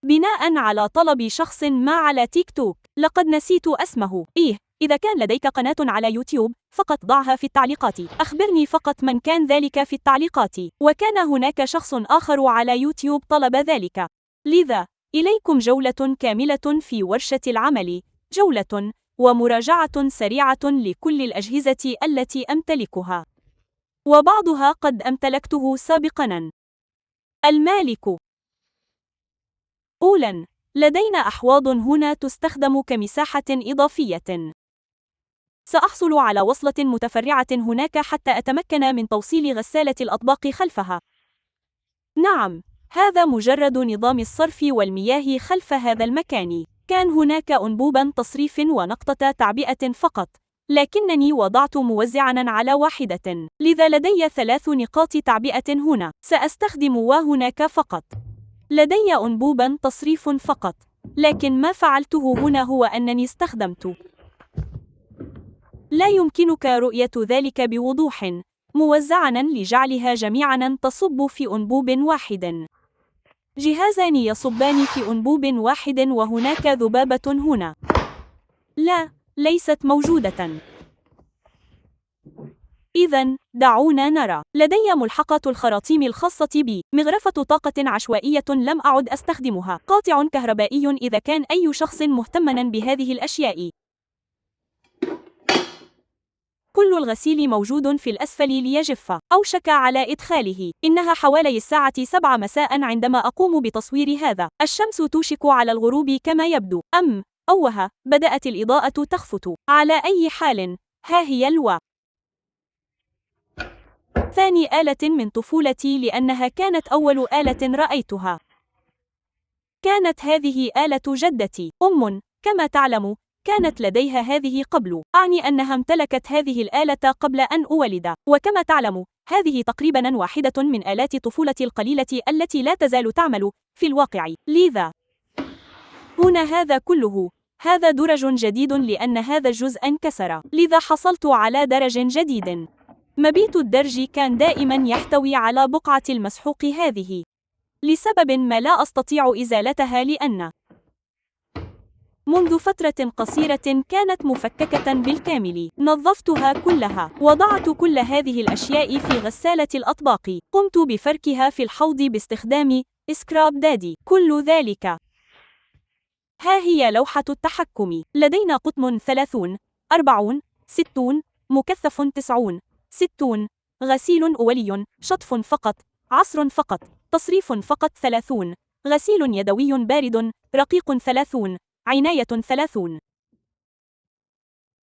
بناء على طلب شخص ما على تيك توك. لقد نسيت اسمه. إذا كان لديك قناة على يوتيوب فقط ضعها في التعليقات. أخبرني فقط من كان ذلك في التعليقات. وكان هناك شخص آخر على يوتيوب طلب ذلك. لذا إليكم جولة كاملة في ورشة العمل، جولة ومراجعة سريعة لكل الأجهزة التي أمتلكها، وبعضها قد أمتلكته سابقاً. المالك. أولاً، لدينا أحواض هنا تستخدم كمساحة إضافية. سأحصل على وصلة متفرعة هناك حتى أتمكن من توصيل غسالة الأطباق خلفها. نعم، هذا مجرد نظام الصرف والمياه خلف هذا المكان. كان هناك أنبوباً تصريف ونقطة تعبئة فقط، لكنني وضعت موزعاً على واحدة، لذا لدي 3 نقاط تعبئة هنا. سأستخدم وهناك فقط. لدي أنبوباً تصريف فقط، لكن ما فعلته هنا هو أنني استخدمت. لا يمكنك رؤية ذلك بوضوح. موزعاً لجعلها جميعاً تصب في أنبوب واحد. جهازان يصبان في أنبوب واحد وهناك ذبابة هنا. لا، ليست موجودة. إذن، دعونا نرى. لدي ملحقة الخراطيم الخاصة بي، مغرفة طاقة عشوائية لم أعد أستخدمها، قاطع كهربائي إذا كان أي شخص مهتماً بهذه الأشياء. كل الغسيل موجود في الأسفل ليجف. أوشك على إدخاله. إنها حوالي الساعة 7 مساء عندما أقوم بتصوير هذا. الشمس توشك على الغروب كما يبدو. أوه، بدأت الإضاءة تخفت. على أي حال، ها هي ثاني آلة من طفولتي لأنها كانت أول آلة رأيتها. كانت هذه آلة جدتي. كما تعلم، كانت لديها هذه قبل، أعني أنها امتلكت هذه الآلة قبل أن أولد. وكما تعلم، هذه تقريباً واحدة من آلات طفولتي القليلة التي لا تزال تعمل في الواقع. لذا هنا هذا كله. هذا درج جديد لأن هذا الجزء انكسر، لذا حصلت على درج جديد. مبيت الدرج كان دائماً يحتوي على بقعة المسحوق هذه. لسبب ما لا أستطيع إزالتها لأن منذ فترة قصيرة كانت مفككة بالكامل. نظفتها كلها. وضعت كل هذه الأشياء في غسالة الأطباق. قمت بفركها في الحوض باستخدام سكراب دادي. كل ذلك. ها هي لوحة التحكم. لدينا قطن 30، 40، 60، مكثف 90، 60، غسيل أولي، شطف فقط، عصر فقط، تصريف فقط 30، غسيل يدوي بارد، رقيق 30، عناية 30.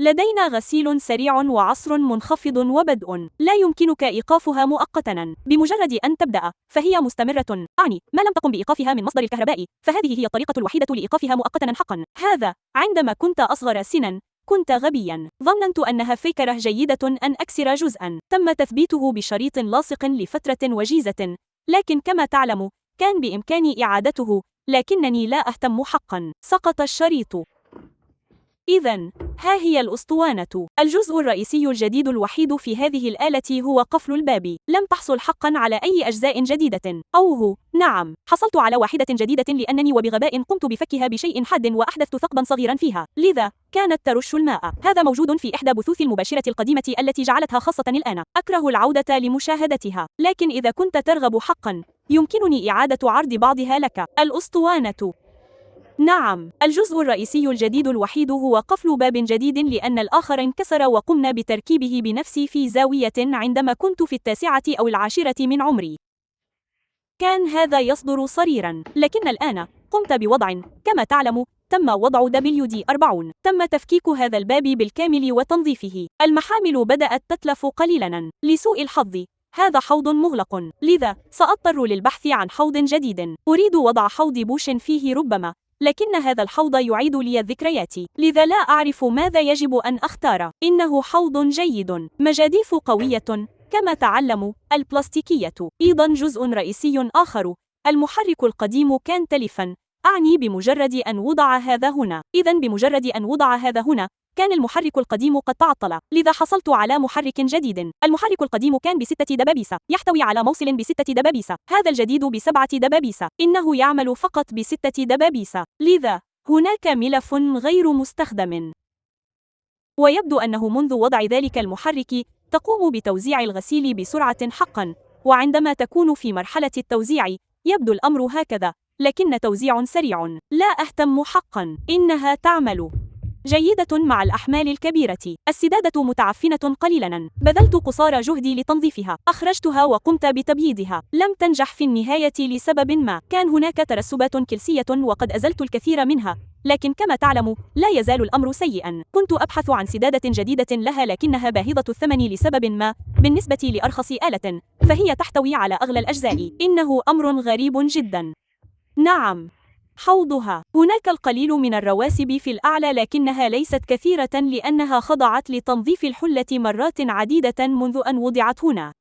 لدينا غسيل سريع وعصر منخفض وبدء. لا يمكنك إيقافها مؤقتاً. بمجرد أن تبدأ، فهي مستمرة، أعني ما لم تقم بإيقافها من مصدر الكهرباء، فهذه هي الطريقة الوحيدة لإيقافها مؤقتاً حقاً. هذا، عندما كنت أصغر سناً، كنت غبياً. ظننت أنها فكرة جيدة أن أكسر جزءاً. تم تثبيته بشريط لاصق لفترة وجيزة، لكن كما تعلم، كان بإمكاني إعادته، لكنني لا أهتم حقاً. سقط الشريط. إذن، ها هي الأسطوانة. الجزء الرئيسي الجديد الوحيد في هذه الآلة هو قفل الباب. لم تحصل حقاً على أي أجزاء جديدة. نعم، حصلت على واحدة جديدة لأنني وبغباء قمت بفكها بشيء حاد وأحدثت ثقباً صغيراً فيها، لذا كانت ترش الماء. هذا موجود في إحدى بثوث المباشرة القديمة التي جعلتها خاصة الآن. أكره العودة لمشاهدتها، لكن إذا كنت ترغب حقاً، يمكنني إعادة عرض بعضها لك. الأسطوانة. نعم، الجزء الرئيسي الجديد الوحيد هو قفل باب جديد لأن الآخر انكسر وقمنا بتركيبه بنفسي في زاوية عندما كنت في 9 أو 10 من عمري. كان هذا يصدر صريراً، لكن الآن قمت بوضع، كما تعلم، تم وضع WD-40. تم تفكيك هذا الباب بالكامل وتنظيفه. المحامل بدأت تتلف قليلاً. لسوء الحظ، هذا حوض مغلق، لذا سأضطر للبحث عن حوض جديد. أريد وضع حوض بوش فيه ربما، لكن هذا الحوض يعيد لي الذكريات، لذا لا أعرف ماذا يجب أن أختار. إنه حوض جيد، مجاديف قوية، كما تعلم، البلاستيكية. أيضا جزء رئيسي آخر، المحرك القديم كان تلفا، أعني بمجرد أن وضع هذا هنا. إذن بمجرد أن وضع هذا هنا، كان المحرك القديم قد تعطل، لذا حصلت على محرك جديد. المحرك القديم كان ب6 دبابيس، يحتوي على موصل ب6 دبابيس. هذا الجديد ب7 دبابيس، إنه يعمل فقط ب6 دبابيس، لذا هناك ملف غير مستخدم. ويبدو أنه منذ وضع ذلك المحرك تقوم بتوزيع الغسيل بسرعة حقا، وعندما تكون في مرحلة التوزيع يبدو الأمر هكذا، لكن توزيع سريع. لا أهتم حقا، إنها تعمل جيدة مع الأحمال الكبيرة. السدادة متعفنة قليلا، بذلت قصارى جهدي لتنظيفها، أخرجتها وقمت بتبييضها. لم تنجح في النهاية لسبب ما، كان هناك ترسبات كلسية وقد أزلت الكثير منها، لكن كما تعلم لا يزال الأمر سيئا. كنت أبحث عن سدادة جديدة لها لكنها باهظة الثمن لسبب ما، بالنسبة لأرخص آلة فهي تحتوي على أغلى الأجزاء. إنه أمر غريب جدا. نعم، حوضها هناك القليل من الرواسب في الأعلى لكنها ليست كثيرة لأنها خضعت لتنظيف الحلة مرات عديدة منذ أن وضعت هنا.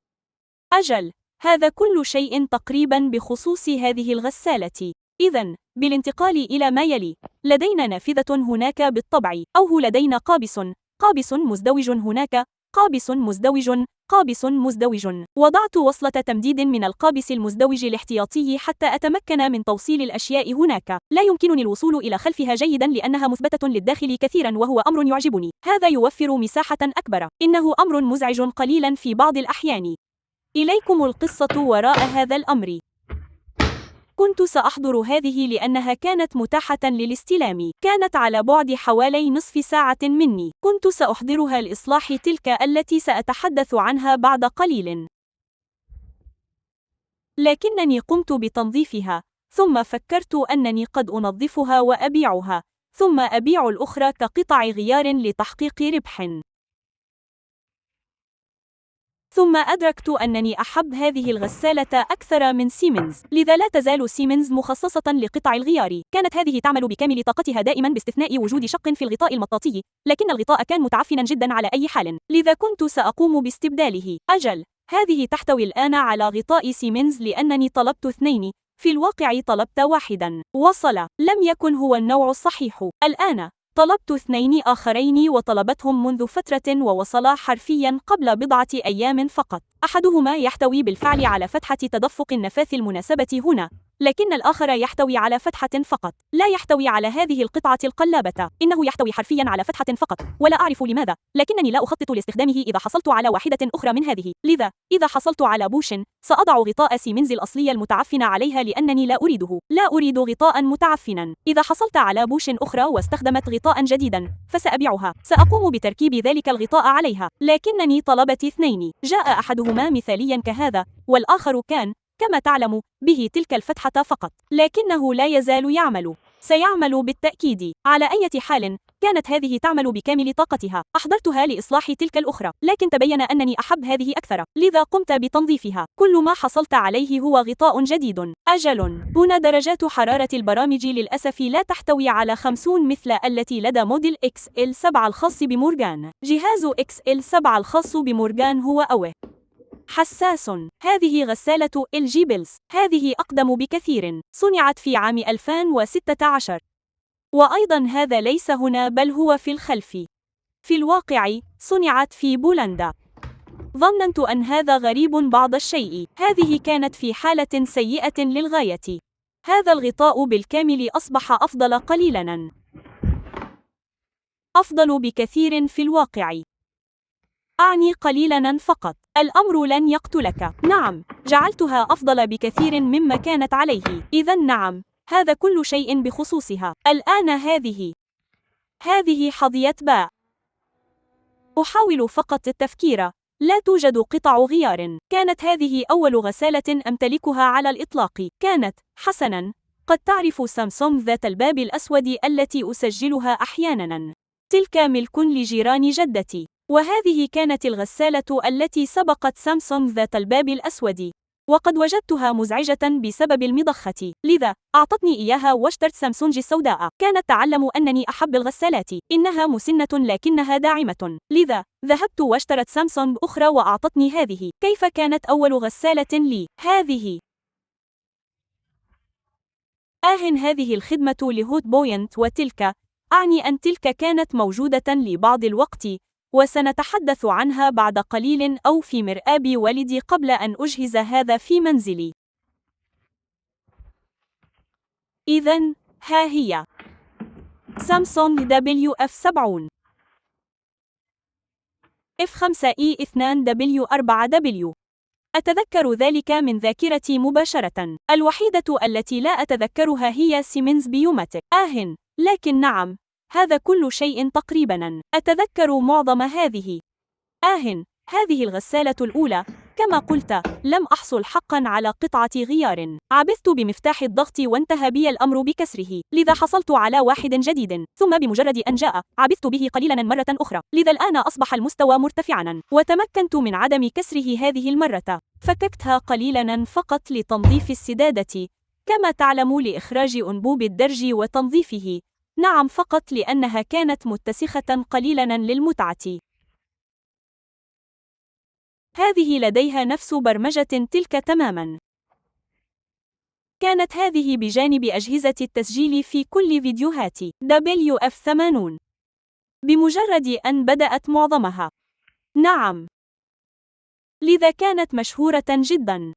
أجل، هذا كل شيء تقريبا بخصوص هذه الغسالة. إذن بالانتقال إلى ما يلي، لدينا نافذة هناك بالطبع، أو لدينا قابس مزدوج هناك، قابس مزدوج، قابس مزدوج. وضعت وصلة تمديد من القابس المزدوج الاحتياطي حتى أتمكن من توصيل الأشياء هناك. لا يمكنني الوصول إلى خلفها جيدا لأنها مثبتة للداخل كثيرا وهو أمر يعجبني. هذا يوفر مساحة أكبر. إنه أمر مزعج قليلا في بعض الأحيان. إليكم القصة وراء هذا الأمر. كنت سأحضر هذه لأنها كانت متاحة للاستلام. كانت على بعد حوالي نصف ساعة مني. كنت سأحضرها لإصلاح تلك التي سأتحدث عنها بعد قليل. لكنني قمت بتنظيفها، ثم فكرت أنني قد أنظفها وأبيعها، ثم أبيع الأخرى كقطع غيار لتحقيق ربح. ثم أدركت أنني أحب هذه الغسالة أكثر من سيمنز، لذا لا تزال سيمنز مخصصة لقطع الغيار. كانت هذه تعمل بكامل طاقتها دائما باستثناء وجود شق في الغطاء المطاطي، لكن الغطاء كان متعفنا جدا على أي حال، لذا كنت سأقوم باستبداله. أجل، هذه تحتوي الآن على غطاء سيمنز لأنني طلبت 2، في الواقع طلبت 1. وصل، لم يكن هو النوع الصحيح. الآن طلبت 2 آخرين وطلبتهم منذ فترة ووصلا حرفيا قبل بضعة أيام فقط. أحدهما يحتوي بالفعل على فتحة تدفق النفاث المناسبة هنا، لكن الآخر يحتوي على فتحة فقط، لا يحتوي على هذه القطعة القلابة. إنه يحتوي حرفيا على فتحة فقط، ولا أعرف لماذا، لكنني لا أخطط لاستخدامه إذا حصلت على واحدة أخرى من هذه. لذا إذا حصلت على بوش سأضع غطاء سيمنز الأصلي المتعفن عليها لأنني لا أريده. لا أريد غطاء متعفنا. إذا حصلت على بوش أخرى واستخدمت غطاء جديدا فسأبيعها. سأقوم بتركيب ذلك الغطاء عليها، لكنني طلبت 2. جاء أحدهما مثاليا كهذا، والآخر كان كما تعلم به تلك الفتحة فقط، لكنه لا يزال يعمل. سيعمل بالتأكيد. على أي حال كانت هذه تعمل بكامل طاقتها. أحضرتها لإصلاح تلك الأخرى، لكن تبين أنني أحب هذه أكثر، لذا قمت بتنظيفها. كل ما حصلت عليه هو غطاء جديد. أجل، هنا درجات حرارة البرامج للأسف لا تحتوي على 50 مثل التي لدى موديل XL7 الخاص بمورغان. جهاز XL7 الخاص بمورغان هو حساس. هذه غسالة LG بيلز. هذه أقدم بكثير، صنعت في عام 2016. وأيضا هذا ليس هنا بل هو في الخلف. في الواقع صنعت في بولندا. ظننت أن هذا غريب بعض الشيء. هذه كانت في حالة سيئة للغاية. هذا الغطاء بالكامل أصبح أفضل قليلا. أفضل بكثير في الواقع. أعني قليلاً فقط. الأمر لن يقتلك. نعم، جعلتها أفضل بكثير مما كانت عليه. إذن نعم، هذا كل شيء بخصوصها. الآن هذه حظية باء. أحاول فقط التفكير. لا توجد قطع غيار. كانت هذه أول غسالة أمتلكها على الإطلاق. كانت حسناً. قد تعرف سامسونج ذات الباب الأسود التي أسجلها أحياناً. تلك ملك لجيران جدتي. وهذه كانت الغسالة التي سبقت سامسونج ذات الباب الأسود، وقد وجدتها مزعجة بسبب المضخة، لذا أعطتني إياها واشترت سامسونج السوداء. كانت تعلم أنني أحب الغسالات، إنها مسنة لكنها داعمة، لذا ذهبت واشترت سامسونج أخرى وأعطتني هذه. كيف كانت أول غسالة لي؟ هذه. هذه الخدمة لهوت بوينت، وتلك أعني أن تلك كانت موجودة لبعض الوقت، وسنتحدث عنها بعد قليل أو في مرآب والدي قبل أن أجهز هذا في منزلي. إذن، ها هي سامسونج WF70 F5E2W4W. أتذكر ذلك من ذاكرتي مباشرة. الوحيدة التي لا أتذكرها هي سيمنز بيوماتيك. لكن نعم، هذا كل شيء تقريباً. أتذكر معظم هذه. هذه الغسالة الأولى. كما قلت، لم أحصل حقاً على قطعة غيار. عبثت بمفتاح الضغط وانتهى بي الأمر بكسره، لذا حصلت على واحد جديد، ثم بمجرد أن جاء، عبثت به قليلاً مرة أخرى، لذا الآن أصبح المستوى مرتفعاً، وتمكنت من عدم كسره هذه المرة. فككتها قليلاً فقط لتنظيف السدادة، كما تعلم لإخراج أنبوب الدرج وتنظيفه. نعم، فقط لأنها كانت متسخة قليلاً للمتعة. هذه لديها نفس برمجة تلك تماماً. كانت هذه بجانب أجهزة التسجيل في كل فيديوهات WF80. بمجرد أن بدأت معظمها. نعم. لذا كانت مشهورة جداً.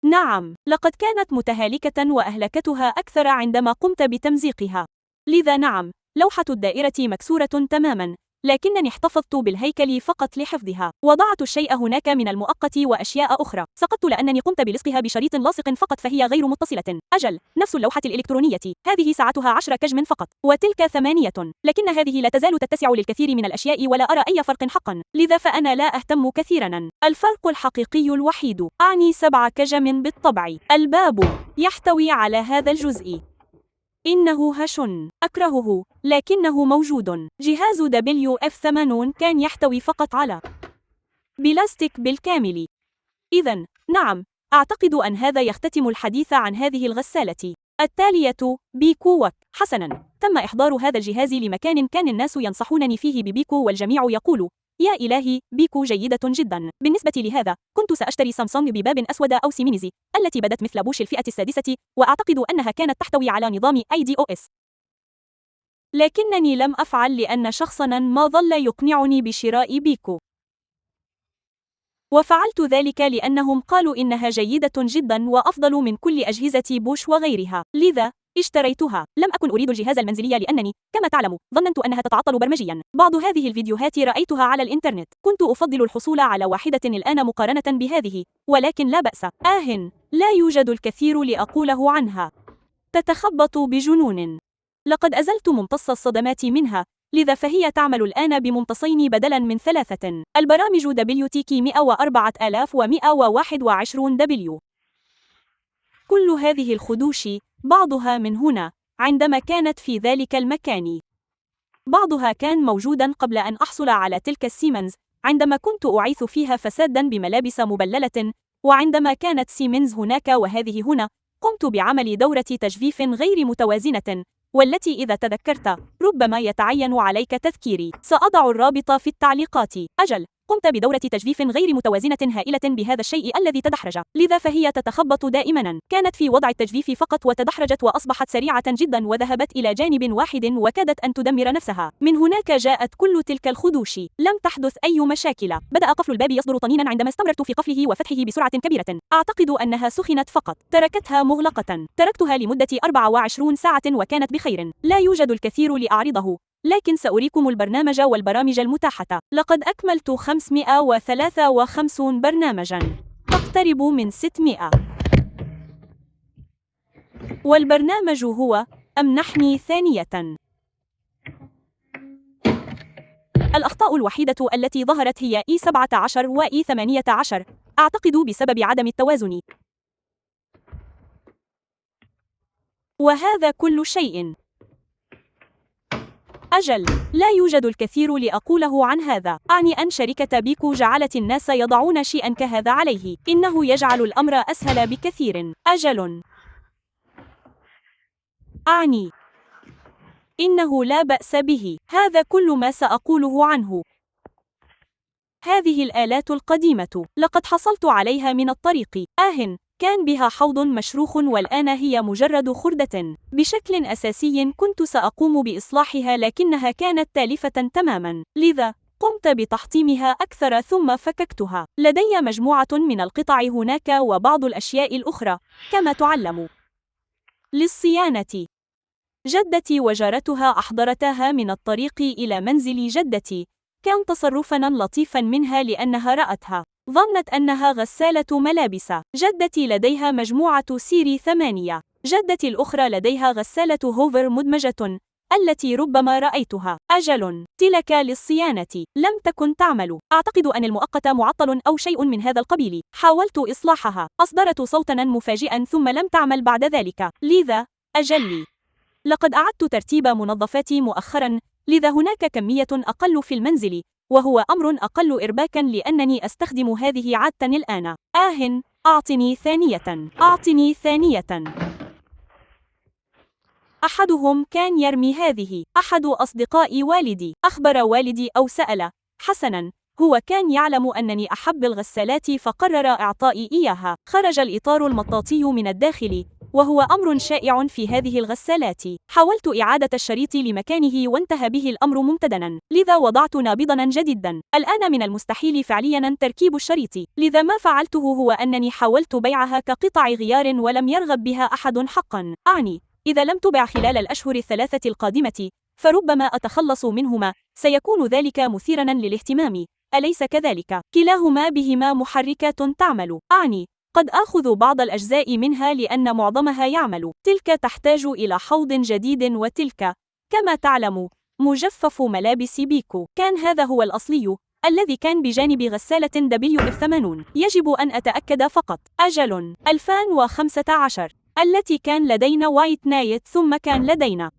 نعم، لقد كانت متهالكة وأهلكتها أكثر عندما قمت بتمزيقها. لذا نعم، لوحة الدائرة مكسورة تماماً، لكنني احتفظت بالهيكل فقط لحفظها. وضعت الشيء هناك من المؤقت وأشياء أخرى. سقطت لأنني قمت بلصقها بشريط لاصق فقط، فهي غير متصلة. نفس اللوحة الإلكترونية. هذه ساعتها 10 كجم فقط، وتلك 8. لكن هذه لا تزال تتسع للكثير من الأشياء ولا أرى أي فرق حقا، لذا فأنا لا أهتم كثيرا. الفرق الحقيقي الوحيد، أعني 7 كجم بالطبع. الباب يحتوي على هذا الجزء. إنه هش. أكرهه، لكنه موجود. جهاز WF80 كان يحتوي فقط على بلاستيك بالكامل. إذن، نعم، أعتقد أن هذا يختتم الحديث عن هذه الغسالة. التالية، بيكو وك. حسناً، تم إحضار هذا الجهاز لمكان كان الناس ينصحونني فيه ببيكو، والجميع يقول: يا إلهي، بيكو جيدة جداً. بالنسبة لهذا، كنت سأشتري سامسونج بباب أسود أو سيمينيزي، التي بدت مثل بوش الفئة السادسة، وأعتقد أنها كانت تحتوي على نظام iOS. لكنني لم أفعل لأن شخصاً ما ظل يقنعني بشراء بيكو. وفعلت ذلك لأنهم قالوا إنها جيدة جداً وأفضل من كل أجهزة بوش وغيرها، لذا اشتريتها. لم أكن أريد الجهاز المنزلي لأنني، كما تعلم، ظننت أنها تتعطل برمجياً. بعض هذه الفيديوهات رأيتها على الإنترنت. كنت أفضل الحصول على واحدة الآن مقارنة بهذه، ولكن لا بأس. لا يوجد الكثير لأقوله عنها. تتخبط بجنون. لقد أزلت ممتص الصدمات منها، لذا فهي تعمل الآن بممتصين بدلاً من 3. البرامج WTK 104121W. كل هذه الخدوش، بعضها من هنا، عندما كانت في ذلك المكان. بعضها كان موجوداً قبل أن أحصل على تلك السيمنز، عندما كنت أعيث فيها فساداً بملابس مبللة، وعندما كانت سيمنز هناك وهذه هنا، قمت بعمل دورة تجفيف غير متوازنة، والتي إذا تذكرت، ربما يتعين عليك تذكيري. سأضع الرابط في التعليقات. قمت بدورة تجفيف غير متوازنة هائلة بهذا الشيء الذي تدحرج، لذا فهي تتخبط دائماً. كانت في وضع التجفيف فقط وتدحرجت وأصبحت سريعة جداً وذهبت إلى جانب واحد وكادت أن تدمر نفسها. من هناك جاءت كل تلك الخدوش. لم تحدث أي مشاكل. بدأ قفل الباب يصدر طنيناً عندما استمررت في قفله وفتحه بسرعة كبيرة. أعتقد أنها سخنت فقط. تركتها مغلقة. تركتها لمدة 24 ساعة وكانت بخير. لا يوجد الكثير لأعرضه، لكن سأريكم البرنامج والبرامج المتاحة. لقد أكملت 553 برنامجاً، تقترب من 600. والبرنامج هو أمنحني ثانية. الأخطاء الوحيدة التي ظهرت هي E17 و E18، أعتقد بسبب عدم التوازن. وهذا كل شيء. لا يوجد الكثير لأقوله عن هذا. أعني أن شركة بيكو جعلت الناس يضعون شيئاً كهذا عليه. إنه يجعل الأمر أسهل بكثير. أعني إنه لا بأس به. هذا كل ما سأقوله عنه. هذه الآلات القديمة، لقد حصلت عليها من الطريق. كان بها حوض مشروخ والآن هي مجرد خردة. بشكل أساسي كنت سأقوم بإصلاحها لكنها كانت تالفة تماما، لذا قمت بتحطيمها أكثر ثم فككتها. لدي مجموعة من القطع هناك وبعض الأشياء الأخرى كما تعلم للصيانة. جدتي وجارتها أحضرتاها من الطريق إلى منزل جدتي. كان تصرفاً لطيفاً منها لأنها رأتها. ظنت أنها غسالة ملابس. جدتي لديها مجموعة سيري 8. جدتي الأخرى لديها غسالة هوفر مدمجة التي ربما رأيتها. أجل، تلك للصيانة. لم تكن تعمل. أعتقد أن المؤقت معطل أو شيء من هذا القبيل. حاولت إصلاحها. أصدرت صوتاً مفاجئاً ثم لم تعمل بعد ذلك. لذا أجل، لقد أعدت ترتيب منظفاتي مؤخراً، لذا هناك كمية أقل في المنزل، وهو أمر أقل إرباكاً لأنني أستخدم هذه عادة الآن. أعطني ثانية. أعطني ثانية. أحدهم كان يرمي هذه. أحد أصدقاء والدي. أخبر والدي أو سأل. حسناً، هو كان يعلم أنني أحب الغسالات فقرر إعطائي إياها. خرج الإطار المطاطي من الداخل، وهو أمر شائع في هذه الغسالات. حاولت إعادة الشريط لمكانه وانتهى به الأمر ممتدنا، لذا وضعت نابضا جديدا. الآن من المستحيل فعليا تركيب الشريط، لذا ما فعلته هو أنني حاولت بيعها كقطع غيار ولم يرغب بها أحد حقا. أعني إذا لم تبع خلال الأشهر الثلاثة القادمة فربما أتخلص منهما. سيكون ذلك مثيرا للاهتمام، أليس كذلك؟ كلاهما بهما محركات تعمل. أعني قد آخذ بعض الأجزاء منها لأن معظمها يعمل. تلك تحتاج إلى حوض جديد، وتلك كما تعلم مجفف ملابس بيكو. كان هذا هو الأصلي الذي كان بجانب غسالة WF80. يجب أن أتأكد فقط. أجل، 2015 التي كان لدينا وايت نايت ثم كان لدينا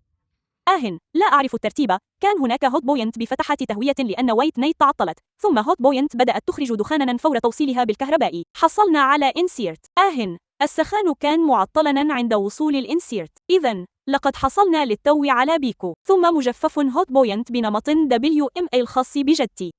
لا أعرف الترتيب. كان هناك هوت بوينت بفتحة تهوية لأن وايت نايت تعطلت، ثم هوت بوينت بدأت تخرج دخانا فور توصيلها بالكهرباء. حصلنا على إنسيرت. السخان كان معطلا عند وصول الإنسيرت. إذن لقد حصلنا للتو على بيكو، ثم مجفف هوت بوينت بنمط WMA الخاص بجدتي.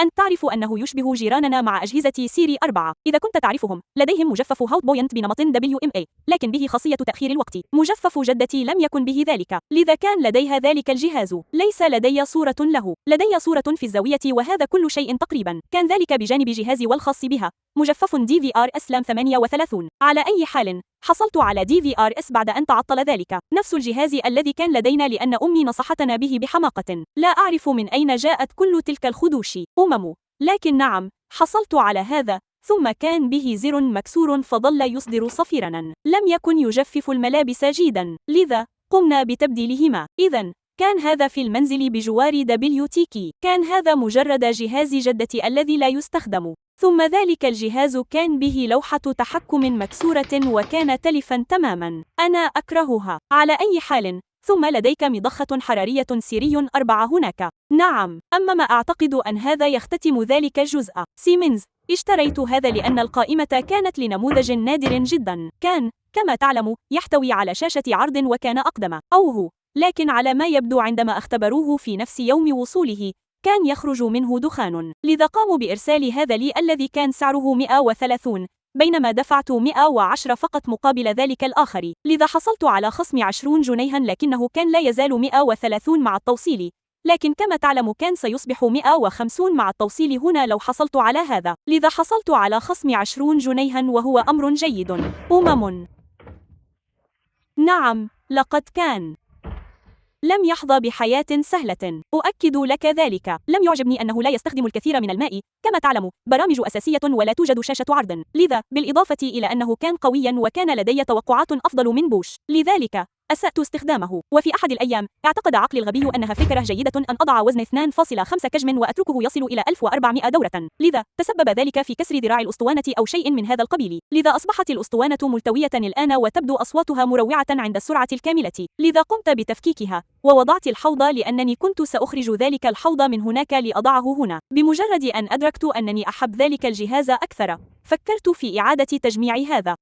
أن تعرف أنه يشبه جيراننا مع أجهزة سيري 4. إذا كنت تعرفهم، لديهم مجفف هوت بوينت بنمط WMA، لكن به خاصية تأخير الوقت. مجفف جدتي لم يكن به ذلك، لذا كان لديها ذلك الجهاز. ليس لدي صورة له. لدي صورة في الزاوية وهذا كل شيء تقريبا. كان ذلك بجانب جهازي والخاص بها، مجفف DVR SLAM 38. على أي حال، حصلت على DVR-S بعد أن تعطل ذلك. نفس الجهاز الذي كان لدينا لأن أمي نصحتنا به بحماقة. لا أعرف من أين جاءت كل تلك الخدوش. لكن نعم، حصلت على هذا، ثم كان به زر مكسور فظل يصدر صفيراً. لم يكن يجفف الملابس جيداً، لذا قمنا بتبديلهما. إذن كان هذا في المنزل بجوار WTK. كان هذا مجرد جهاز جدتي الذي لا يستخدم. ثم ذلك الجهاز كان به لوحة تحكم مكسورة وكان تلفا تماما. أنا أكرهها. على أي حال، ثم لديك مضخة حرارية سيري 4 هناك. نعم، أما ما أعتقد أن هذا يختتم ذلك الجزء. سيمنز. اشتريت هذا لأن القائمة كانت لنموذج نادر جدا. كان كما تعلم يحتوي على شاشة عرض وكان أقدم. لكن على ما يبدو عندما اختبروه في نفس يوم وصوله كان يخرج منه دخان، لذا قاموا بإرسال هذا لي الذي كان سعره 130، بينما دفعت 110 فقط مقابل ذلك الآخر. لذا حصلت على خصم 20 جنيها، لكنه كان لا يزال 130 مع التوصيل، لكن كما تعلم كان سيصبح 150 مع التوصيل هنا لو حصلت على هذا. لذا حصلت على خصم 20 جنيها وهو أمر جيد. نعم، لقد كان. لم يحظى بحياة سهلة، أؤكد لك ذلك. لم يعجبني أنه لا يستخدم الكثير من الماء، كما تعلم برامج أساسية ولا توجد شاشة عرض، لذا بالإضافة إلى أنه كان قويا وكان لدي توقعات أفضل من بوش، لذلك أسأت استخدامه. وفي أحد الأيام اعتقد عقلي الغبي أنها فكرة جيدة أن أضع وزن 2.5 كجم وأتركه يصل إلى 1400 دورة، لذا تسبب ذلك في كسر ذراع الأسطوانة أو شيء من هذا القبيل. لذا أصبحت الأسطوانة ملتوية الآن وتبدو أصواتها مروعة عند السرعة الكاملة. لذا قمت بتفكيكها ووضعت الحوض لأنني كنت سأخرج ذلك الحوض من هناك لأضعه هنا. بمجرد أن أدركت أنني أحب ذلك الجهاز أكثر، فكرت في إعادة تجميع هذا.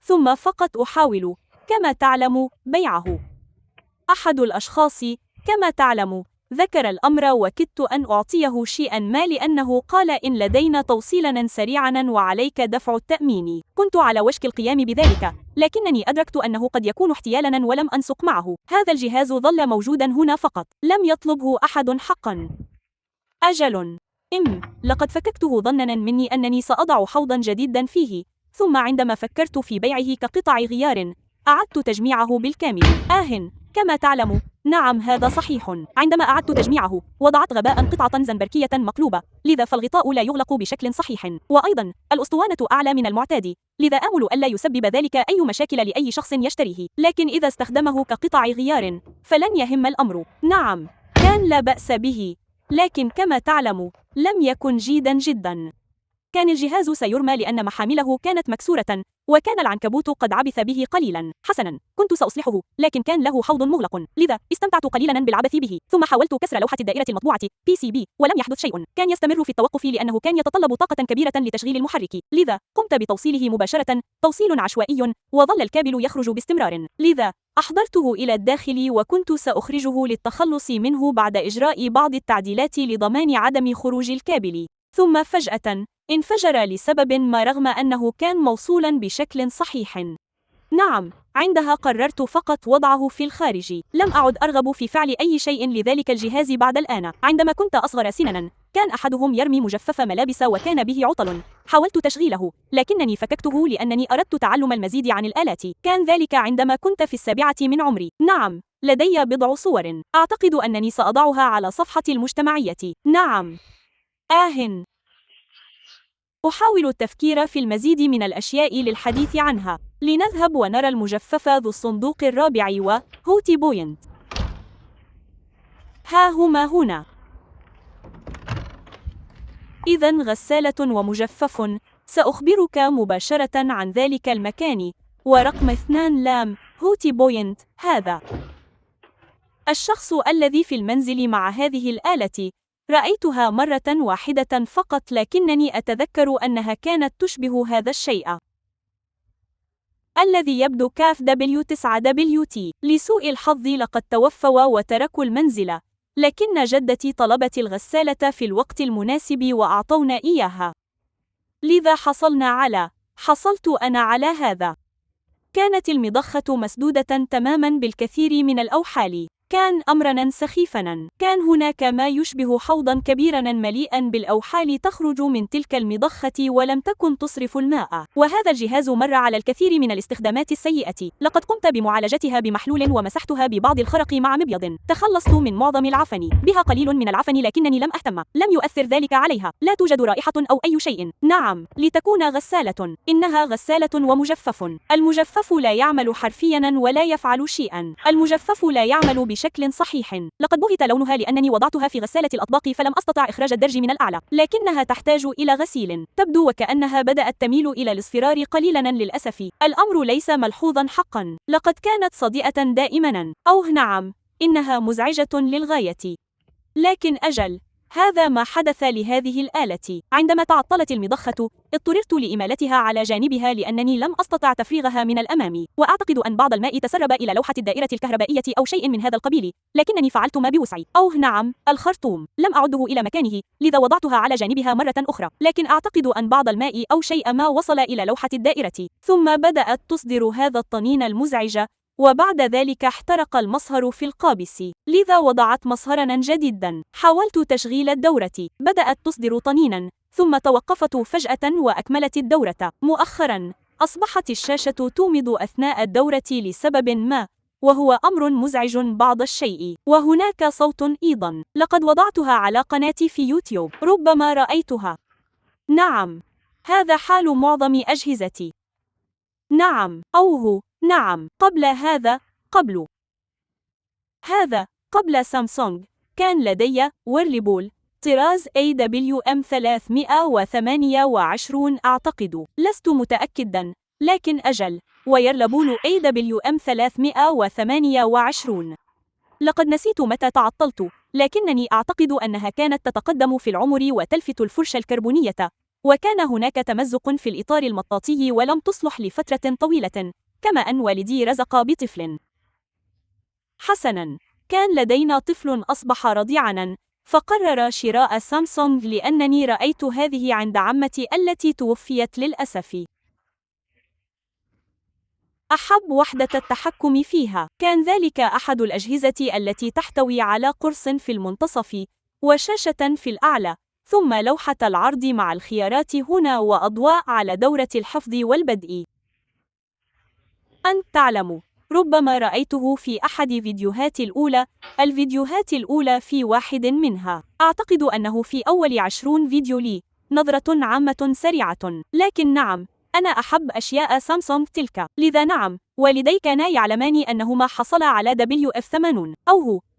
ثم فقط أحاول كما تعلم بيعه. أحد الأشخاص كما تعلم ذكر الأمر وكدت أن أعطيه شيئا ما لأنه قال إن لدينا توصيلا سريعا وعليك دفع التأمين. كنت على وشك القيام بذلك، لكنني أدركت أنه قد يكون احتيالا ولم أنسق معه. هذا الجهاز ظل موجودا هنا فقط، لم يطلبه أحد حقا. أجل. لقد فككته ظننا مني أنني سأضع حوضا جديدا فيه، ثم عندما فكرت في بيعه كقطع غيار أعدت تجميعه بالكامل. كما تعلم، نعم هذا صحيح. عندما أعدت تجميعه وضعت غباء قطعة زنبركية مقلوبة، لذا فالغطاء لا يغلق بشكل صحيح، وأيضا الأسطوانة أعلى من المعتاد، لذا آمل ألا يسبب ذلك أي مشاكل لأي شخص يشتريه. لكن إذا استخدمه كقطع غيار فلن يهم الأمر. نعم، كان لا بأس به، لكن كما تعلم لم يكن جيدا جدا. كان الجهاز سيرمى لأن محامله كانت مكسورة، وكان العنكبوت قد عبث به قليلا. حسنا، كنت سأصلحه، لكن كان له حوض مغلق، لذا استمتعت قليلا بالعبث به. ثم حاولت كسر لوحة الدائرة المطبوعة PCB ولم يحدث شيء. كان يستمر في التوقف لأنه كان يتطلب طاقة كبيرة لتشغيل المحرك، لذا قمت بتوصيله مباشرة، توصيل عشوائي، وظل الكابل يخرج باستمرار. لذا أحضرته إلى الداخل وكنت سأخرجه للتخلص منه بعد إجراء بعض التعديلات لضمان عدم خروج الكابل. ثم فجأة انفجر لسبب ما رغم أنه كان موصولا بشكل صحيح. نعم، عندها قررت فقط وضعه في الخارج. لم أعد أرغب في فعل أي شيء لذلك الجهاز بعد الآن. عندما كنت أصغر سنا، كان أحدهم يرمي مجفف ملابس وكان به عطل. حاولت تشغيله، لكنني فككته لأنني أردت تعلم المزيد عن الآلات. كان ذلك عندما كنت في 7 من عمري. نعم، لدي بضع صور، أعتقد أنني سأضعها على صفحة المجتمعية. نعم. أحاول التفكير في المزيد من الأشياء للحديث عنها. لنذهب ونرى المجفف ذو الصندوق الرابع وهوتي بوينت. ها هما هنا. إذن غسالة ومجفف، سأخبرك مباشرة عن ذلك المكان. ورقم 2 لام هوتي بوينت. هذا الشخص الذي في المنزل مع هذه الآلة. رأيتها مرة واحدة فقط، لكنني أتذكر أنها كانت تشبه هذا الشيء الذي يبدو كاف W9WT. لسوء الحظ لقد توفوا وتركوا المنزل، لكن جدتي طلبت الغسالة في الوقت المناسب وأعطونا إياها، لذا حصلت أنا على هذا. كانت المضخة مسدودة تماما بالكثير من الأوحال. كان أمرا سخيفا. كان هناك ما يشبه حوضا كبيرا مليئا بالأوحال تخرج من تلك المضخة ولم تكن تصرف الماء. وهذا الجهاز مر على الكثير من الاستخدامات السيئة. لقد قمت بمعالجتها بمحلول ومسحتها ببعض الخرق مع مبيض. تخلصت من معظم العفن، بها قليل من العفن لكنني لم أهتم. لم يؤثر ذلك عليها، لا توجد رائحة أو أي شيء. نعم، لتكون غسالة، إنها غسالة ومجفف. المجفف لا يعمل حرفيا ولا يفعل شيئا. المجفف لا يعمل بشكل صحيح. لقد بهت لونها لأنني وضعتها في غسالة الأطباق فلم أستطع إخراج الدرج من الأعلى، لكنها تحتاج إلى غسيل. تبدو وكأنها بدأت تميل إلى الاصفرار قليلا للأسف. الأمر ليس ملحوظا حقا. لقد كانت صديئة دائما. نعم، إنها مزعجة للغاية. لكن أجل، هذا ما حدث لهذه الآلة. عندما تعطلت المضخة، اضطررت لإمالتها على جانبها لأنني لم أستطع تفريغها من الأمام، وأعتقد أن بعض الماء تسرب إلى لوحة الدائرة الكهربائية أو شيء من هذا القبيل، لكنني فعلت ما بوسعي. نعم، الخرطوم. لم أعده إلى مكانه، لذا وضعتها على جانبها مرة أخرى، لكن أعتقد أن بعض الماء أو شيء ما وصل إلى لوحة الدائرة، ثم بدأت تصدر هذا الطنين المزعج، وبعد ذلك احترق المصهر في القابس، لذا وضعت مصهرا جديدا. حاولت تشغيل الدورة، بدأت تصدر طنينا، ثم توقفت فجأة وأكملت الدورة. مؤخرا أصبحت الشاشة تومض أثناء الدورة لسبب ما، وهو أمر مزعج بعض الشيء. وهناك صوت أيضا. لقد وضعتها على قناتي في يوتيوب، ربما رأيتها. نعم، هذا حال معظم أجهزتي. نعم، نعم، قبل سامسونج كان لدي ويرلبول طراز AWM 328 أعتقد، لست متأكدا، لكن أجل، ويرلبول AWM 328. لقد نسيت متى تعطلت، لكنني أعتقد أنها كانت تتقدم في العمر وتلفت الفرشة الكربونية، وكان هناك تمزق في الإطار المطاطي ولم تصلح لفترة طويلة، كما أن والدي رزق بطفل. حسناً، كان لدينا طفل أصبح رضيعاً، فقرر شراء سامسونج لأنني رأيت هذه عند عمتي التي توفيت للأسف. أحب وحدة التحكم فيها. كان ذلك أحد الأجهزة التي تحتوي على قرص في المنتصف، وشاشة في الأعلى، ثم لوحة العرض مع الخيارات هنا وأضواء على دورة الحفظ والبدء. أنت تعلم، ربما رأيته في أحد الفيديوهات الأولى في واحد منها. أعتقد أنه في أول 20 فيديو لي. نظرة عامة سريعة. لكن نعم، أنا أحب أشياء سامسونج تلك. لذا نعم، والدي كانا يعلمان أنهما حصلا على WF80.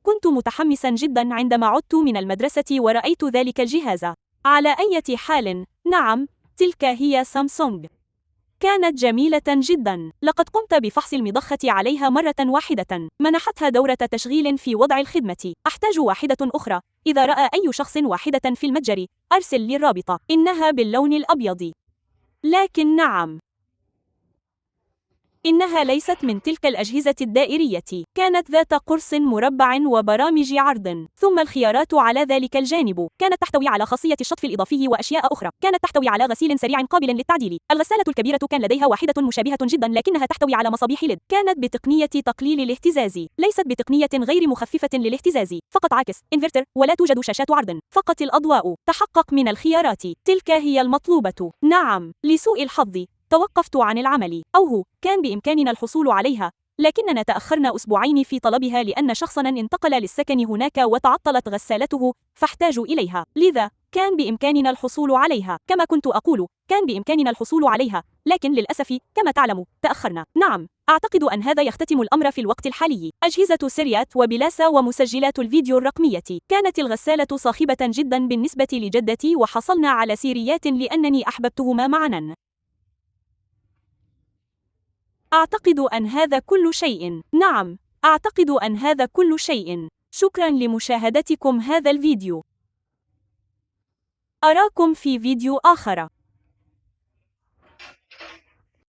كنت متحمسا جدا عندما عدت من المدرسة ورأيت ذلك الجهاز. على أي حال، نعم، تلك هي سامسونج. كانت جميلة جدا. لقد قمت بفحص المضخة عليها مرة واحدة. منحتها دورة تشغيل في وضع الخدمة. أحتاج واحدة أخرى. إذا رأى أي شخص واحدة في المتجر، أرسل لي الرابط. إنها باللون الأبيض. لكن نعم، إنها ليست من تلك الأجهزة الدائرية. كانت ذات قرص مربع وبرامج عرض، ثم الخيارات على ذلك الجانب. كانت تحتوي على خاصية الشطف الإضافي وأشياء أخرى. كانت تحتوي على غسيل سريع قابل للتعديل. الغسالة الكبيرة كان لديها واحدة مشابهة جدا لكنها تحتوي على مصابيح ليد. كانت بتقنية تقليل الاهتزاز، ليست بتقنية غير مخففة للاهتزاز. فقط عاكس انفرتر، ولا توجد شاشات عرض، فقط الأضواء. تحقق من الخيارات. تلك هي المطلوبة. نعم، لسوء الحظ توقفت عن العمل. كان بإمكاننا الحصول عليها، لكننا تأخرنا أسبوعين في طلبها لأن شخصنا انتقل للسكن هناك وتعطلت غسالته، فاحتاجوا إليها. لذا كان بإمكاننا الحصول عليها. كما كنت أقول، كان بإمكاننا الحصول عليها، لكن للأسف كما تعلم تأخرنا. نعم، أعتقد أن هذا يختتم الأمر في الوقت الحالي. أجهزة سيريات وبلاسة ومسجلات الفيديو الرقمية. كانت الغسالة صاخبة جدا بالنسبة لجدتي، وحصلنا على سيريات لأنني أحببتهما معا. أعتقد أن هذا كل شيء. نعم، أعتقد أن هذا كل شيء. شكرا لمشاهدتكم هذا الفيديو. أراكم في فيديو آخر.